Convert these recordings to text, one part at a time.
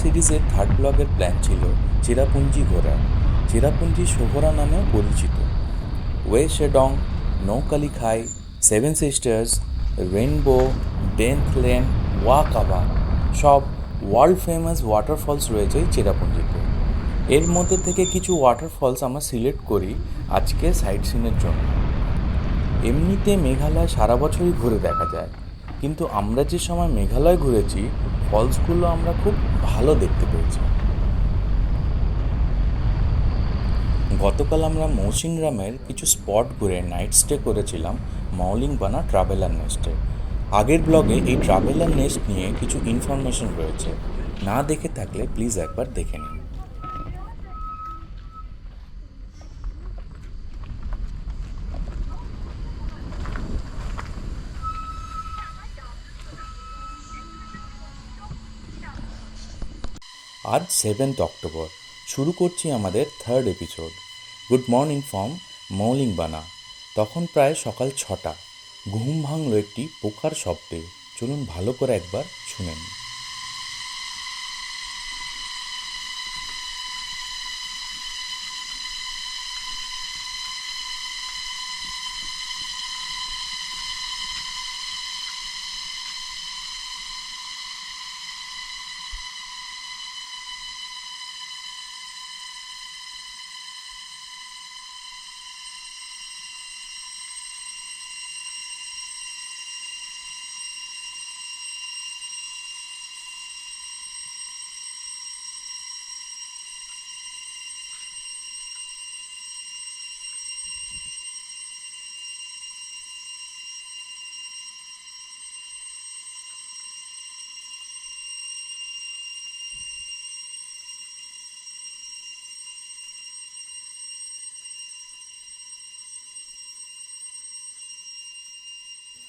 সিরিজের থার্ড ব্লগের প্ল্যান ছিল চেরাপুঞ্জি ঘোরা। চেরাপুঞ্জি সোহরা নামেও পরিচিত। Wei Sawdong, Nohkalikai, Seven Sisters, Rainbow, Dainthlen, Wah Kaba সব ওয়ার্ল্ড ফেমাস ওয়াটারফলস রয়েছে এই চেরাপুঞ্জিতে। এর মধ্যে থেকে কিছু ওয়াটারফলস আমরা সিলেক্ট করি আজকে সাইট সিনের জন্য। এমনিতে মেঘালয় সারা বছরই ঘুরে দেখা যায়, কিন্তু আমরা যে সময় মেঘালয় ঘুরেছি ফলসগুলো আমরা খুব ভালো দেখতে পেয়েছি। গতকাল আমরা মৌসিনরামের কিছু স্পট ঘুরে নাইট স্টে করেছিলাম মৌলিংবানা ট্রাভেলার নেস্টে। আগের ব্লগে এই ট্রাভেলার নেস্ট নিয়ে কিছু ইনফরমেশন রয়েছে, না দেখে থাকলে প্লিজ একবার দেখে নিন। আজ 7th অক্টোবর, শুরু করছি আমাদের third episode. Good morning from Mawlyngbna. তখন প্রায় সকাল 6টা। ঘুম ভাঙল একটি পোকার শব্দে। চলুন ভালো করে একবার শুনে নিন।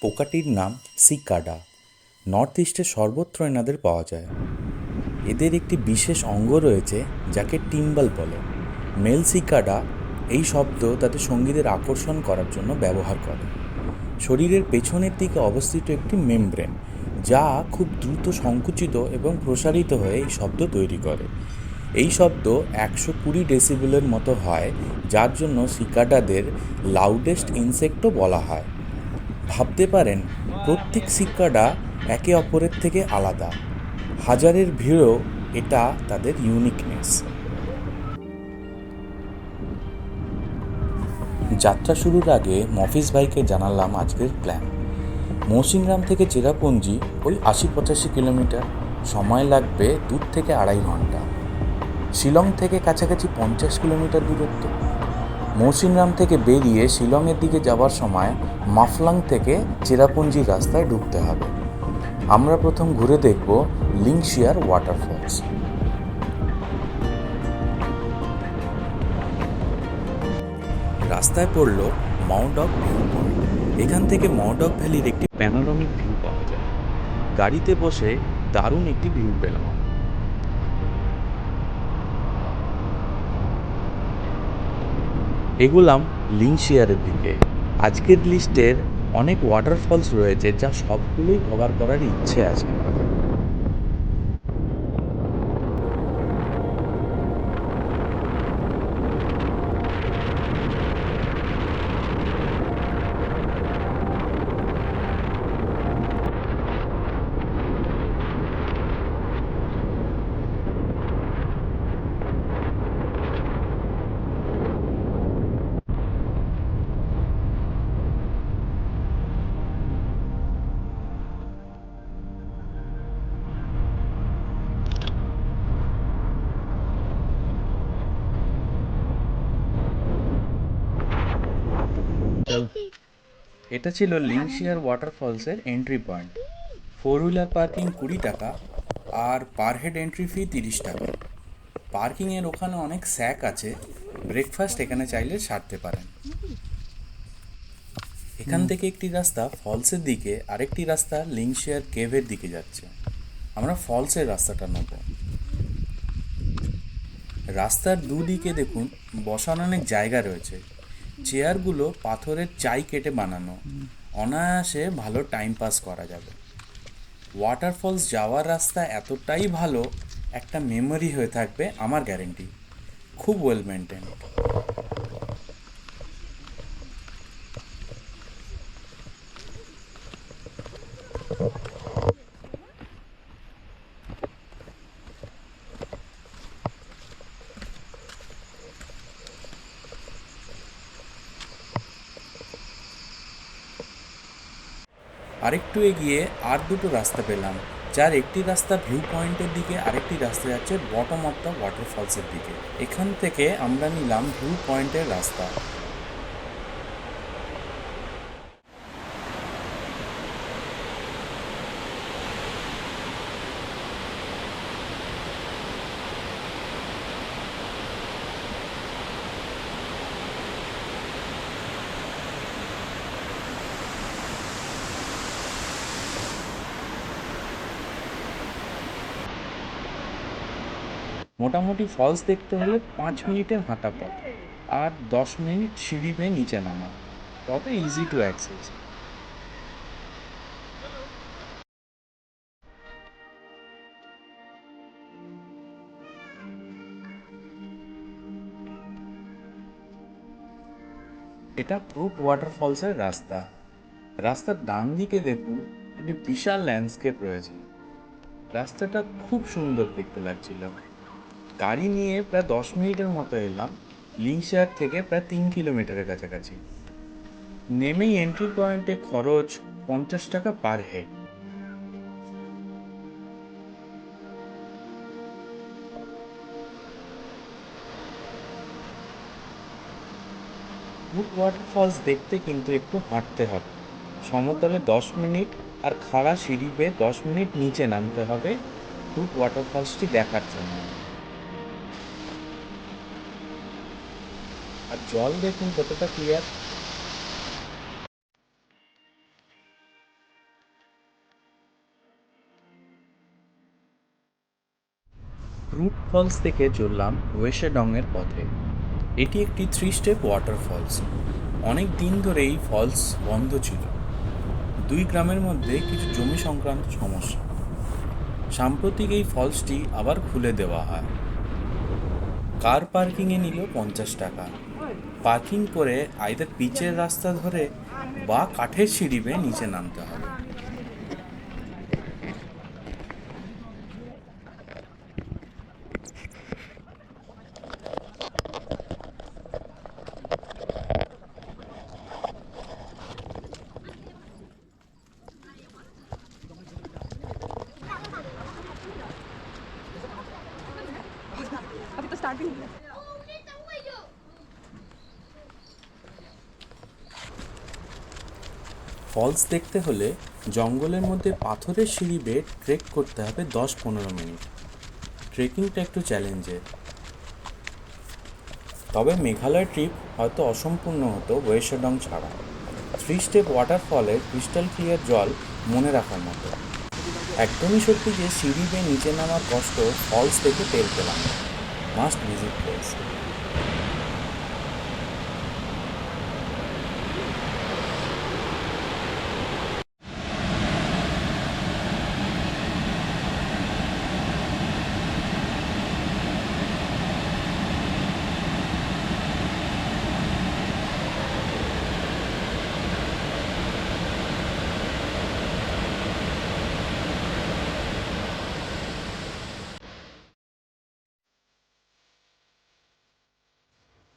পোকাটির নাম সিকাডা। নর্থ ইস্টে সর্বত্র এনাদের পাওয়া যায়। এদের একটি বিশেষ অঙ্গ রয়েছে যাকে টিম্বাল বলে। মেল সিকাডা এই শব্দ তাদের সঙ্গীদের আকর্ষণ করার জন্য ব্যবহার করে। শরীরের পেছনের দিকে অবস্থিত একটি মেমব্রেন, যা খুব দ্রুত সংকুচিত এবং প্রসারিত হয়ে এই শব্দ তৈরি করে। এই শব্দ 120 ডেসিবেলের মতো হয়, যার জন্য সিকাডাদের লাউডেস্ট ইনসেক্টও বলা হয়। ভাবতে পারেন প্রত্যেক সিকাডা একে অপরের থেকে আলাদা। হাজারের ভিড়ও এটা তাদের ইউনিকনেস। যাত্রা শুরুর আগে মফিজ ভাইকে জানালাম আজকের প্ল্যান। মৌসিনরাম থেকে চেরাপুঞ্জি ওই 80-85 কিলোমিটার, সময় লাগবে 2 থেকে 2.5 ঘন্টা। শিলং থেকে কাছাকাছি 50 কিলোমিটার দূরত্ব। মৌসিনরাম থেকে বেরিয়ে শিলংয়ের দিকে যাবার সময় মাফলাং থেকে চেরাপুঞ্জির রাস্তায় ঢুকতে হবে। আমরা প্রথম ঘুরে দেখব লিংশিয়ার ওয়াটারফলস। রাস্তায় পড়ল মাউডক ভিউ পয়েন্ট। এখান থেকে মাউডক ভ্যালির একটি প্যানোরামিক ভিউ পাওয়া যায়। গাড়িতে বসে দারুণ একটি ভিউ পেলাম। এগুলাম লিংশিয়ারের দিকে। আজকের লিস্টের অনেক ওয়াটারফলস রয়েছে, যা সবগুলোই কভার করার ইচ্ছে আছে। এটা ছিল লিংশিয়ার ওয়াটারফলসের এন্ট্রি পয়েন্ট। 4 হুইলার পার্কিং 20 টাকা আর পার হেড এন্ট্রি ফি 30 টাকা। পার্কিংয়ের ওখানে অনেক স্যাক আছে, ব্রেকফাস্ট এখানে চাইলে সারতে পারেন। এখান থেকে একটি রাস্তা ফলসের দিকে, আরেকটি রাস্তা লিংশিয়ার কেভের দিকে যাচ্ছে। আমরা ফলসের রাস্তাটা নেব। রাস্তার দুদিকে দেখুন বসার অনেক জায়গা রয়েছে। চেয়ারগুলো পাথরের চাই কেটে বানানো, অনায়াসে ভালো টাইম পাস করা যাবে। ওয়াটারফলস যাওয়ার রাস্তা এতটাই ভালো, একটা মেমোরি হয়ে থাকবে, আমার গ্যারেন্টি। খুব ওয়েল মেনটেন। আরেকটু এগিয়ে আর দুটো রাস্তা পেলাম, যার একটি রাস্তা ভিউ পয়েন্টের দিকে, আরেকটি রাস্তা যাচ্ছে বটম অফ দ্য ওয়াটারফলসের দিকে। এখান থেকে আমরা নিলাম ভিউ পয়েন্টের রাস্তা। মোটামুটি ফলস দেখতে হলে 5 মিনিটের হাঁটা পথ, আর 10 মিনিট সিঁড়ি বেয়ে নিচে নামা, তবে ইজি টু অ্যাক্সেস। এটা ব্রুক ওয়াটারফলসের রাস্তা। রাস্তার ডান দিকে দেখুন, একটি বিশাল ল্যান্ডস্কেপ রয়েছে। রাস্তাটা খুব সুন্দর দেখতে লাগছিল। গাড়ি নিয়ে প্রায় 10 মিনিটের মতো এলাম, লিংশায়ার থেকে প্রায় 3 কিলোমিটারের কাছাকাছি। নেমেই এন্ট্রি পয়েন্টে খরচ 50 টাকা পার হেড। ব্রুক ওয়াটারফলস দেখতে কিন্তু একটু হাঁটতে হবে। সমতলে 10 মিনিট আর খাড়া সিঁড়ি বেয়ে 10 মিনিট নিচে নামতে হবে ব্রুক ওয়াটারফলসটি দেখার জন্য। আর জল দেখুন কতটা ক্লিয়ার। ব্রুক ফলস থেকে চললাম ওয়েশেডংয়ের পথে। এটি একটি 3 স্টেপ ওয়াটারফলস। অনেক দিন ধরে এই ফলস বন্ধ ছিল, দুই গ্রামের মধ্যে কিছু জমি সংক্রান্ত সমস্যা। সাম্প্রতিক এই ফলসটি আবার খুলে দেওয়া হয়। কার পার্কিংয়ে নিল 50 টাকা। পার্কিং করে আইদার পিচের রাস্তা ধরে বা কাঠের সিঁড়ি বেয়ে নিচে নামতে হবে। अभी तो स्टार्ट भी नहीं हुआ। ফলস দেখতে হলে জঙ্গলের মধ্যে পাথরের সিঁড়ি বেয়ে ট্রেক করতে হবে 10-15 মিনিট। ট্রেকিংটা একটু চ্যালেঞ্জের, তবে মেঘালয় ট্রিপ হয়তো অসম্পূর্ণ হতো ওয়েশেডং ছাড়া। 3 স্টেপ ওয়াটারফলের ক্রিস্টাল ক্লিয়ার জল মনে রাখার মতো। একদমই সত্যি যে সিঁড়ি বেয়ে নিচে নামার কষ্ট ফলস দেখে টের পেলাম। Must visit place.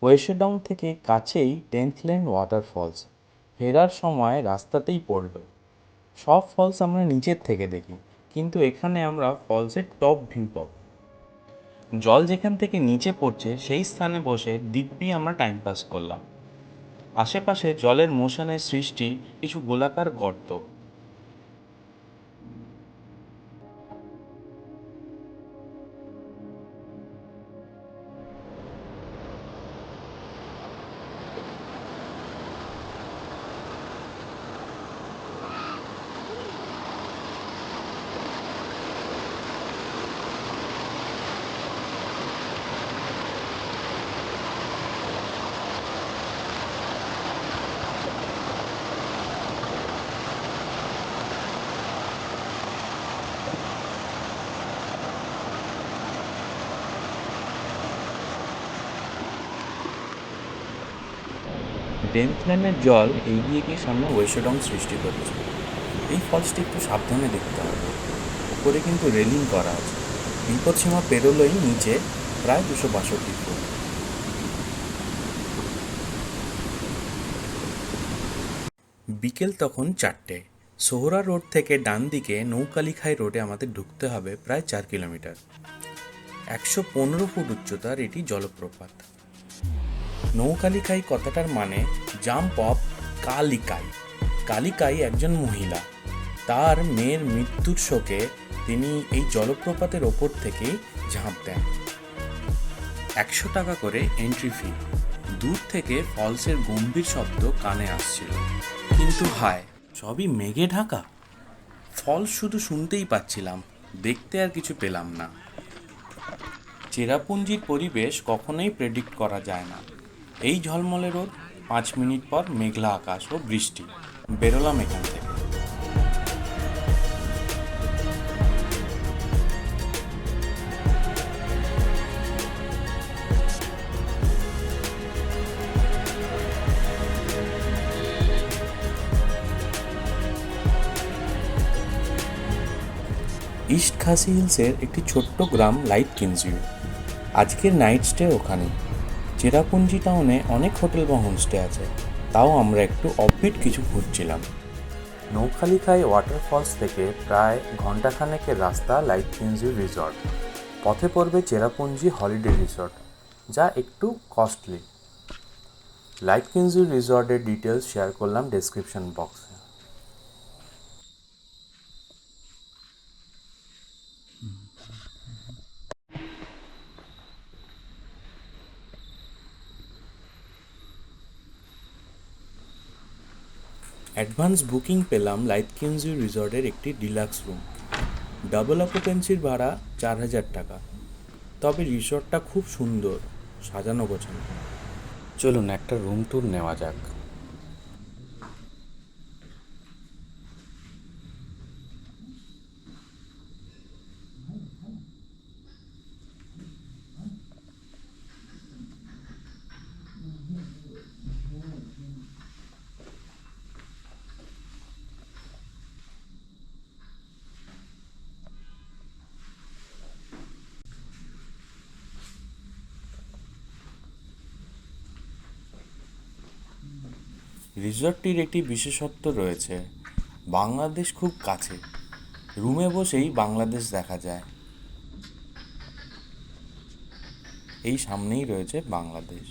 ওয়েশেডং থেকে কাছেই টেন্থলেন ওয়াটারফলস। ফেরার সময় রাস্তাতেই পড়ল। সব ফলস আমরা নিচের থেকে দেখি, কিন্তু এখানে আমরা ফলসের টপ ভিউ পাব। জল যেখান থেকে নিচে পড়ছে সেই স্থানে বসে দিব্যি আমরা টাইম পাস করলাম। আশেপাশে জলের মোশনের সৃষ্টি কিছু গোলাকার গর্ত। ডেমপ্লেনের জল এগিয়ে গিয়ে সামনে ওয়েশডং সৃষ্টি করছে। এই ফলসটি একটু সাবধানে দেখতে হবে। উপরে কিন্তু রেলিং করা আছে। বিপদসীমা পেরোলেই নিচে প্রায় 262 ফুট। বিকেল তখন 4টে। সোহরা রোড থেকে ডান দিকে নৌকালীখাই রোডে আমাদের ঢুকতে হবে প্রায় 4 কিলোমিটার। 115 ফুট উচ্চতার এটি জলপ্রপাত। নৌকালীখাই কথাটার মানে জাম্প অফ কালিকাই। কালিকাই একজন মহিলা। তার মেয়ের মৃত্যুর শোকে তিনি এই জলপ্রপাতের ওপর থেকেই ঝাঁপ দেন। 100 টাকা করে এন্ট্রি ফি। দূর থেকে ফলসের গম্ভীর শব্দ কানে আসছিল, কিন্তু হায়, সবই মেঘে ঢাকা। ফলস শুধু শুনতেই পাচ্ছিলাম, দেখতে আর কিছু পেলাম না। চেরাপুঞ্জির পরিবেশ কখনোই প্রেডিক্ট করা যায় না। এই ঝলমলে রোদ, 5 মিনিট পর মেঘলা আকাশ ও বৃষ্টি। বেরোলাম এখান থেকে। ইস্ট খাসি হিলসের একটি ছোট্ট গ্রাম লাইট কিনজিউ। আজকের নাইট স্টে ওখানে। চেরাপুঞ্জি টাউনে অনেক হোটেল বা হোমস্টে আছে, তাও আমরা একটু অফবিট কিছু খুঁজছিলাম। নৌখালীখাই ওয়াটারফলস থেকে প্রায় ঘন্টাখানেকের রাস্তা লাইট কিনজিউ রিসর্ট। পথে পড়বে চেরাপুঞ্জি হলিডে রিসর্ট, যা একটু কস্টলি। লাইট কিনজিউ রিসর্টের ডিটেলস শেয়ার করলাম ডেসক্রিপশন বক্সে। অ্যাডভান্স বুকিং পেলাম লাইট কিনজিউ রিসর্টের একটি ডিলাক্স রুম। ডাবল অকুপেন্সির ভাড়া 4000 টাকা। তবে রিসর্টটা খুব সুন্দর, সাজানো গোছানো। চলুন একটা রুম ট্যুর নেওয়া যাক। রিসর্টটির একটি বিশেষত্ব রয়েছে, বাংলাদেশ খুব কাছে। রুমে বসেই বাংলাদেশ দেখা যায়। এই সামনেই রয়েছে বাংলাদেশ।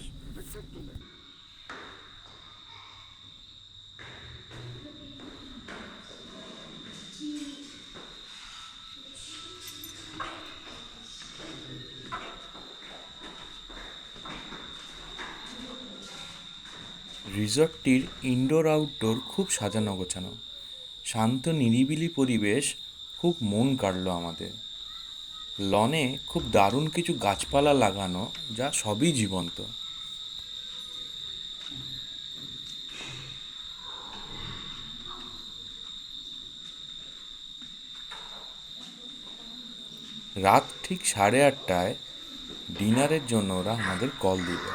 রিসর্টটির ইনডোর আউটডোর খুব সাজানো গোছানো। শান্ত নিরিবিলি পরিবেশ, খুব মন কাড়লো আমাদের। লনে খুব দারুণ কিছু গাছপালা লাগানো, যা সবই জীবন্ত। রাত ঠিক 8:30টায় ডিনারের জন্য ওরা আমাদের কল দিল।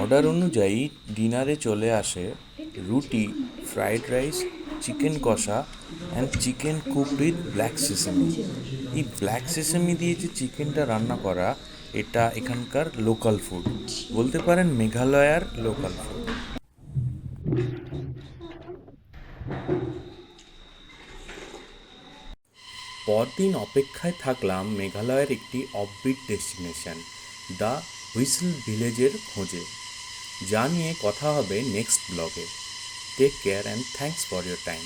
অর্ডার অনুযায়ী ডিনারে চলে আসে রুটি, ফ্রাইড রাইস, চিকেন কষা and chicken cooked with black sesame. এই ব্ল্যাক সেসেমি দিয়ে যে চিকেনটা রান্না করা, এটা এখানকার লোকাল ফুড, বলতে পারেন মেঘালয়ার লোকাল ফুড। পরদিন অপেক্ষায় থাকলাম মেঘালয়ের একটি অফবিট ডেস্টিনেশন, দ্য হুইসল ভিলেজের খোঁজে, যা নিয়ে কথা হবে নেক্সট ব্লগে। Take care and thanks for your time.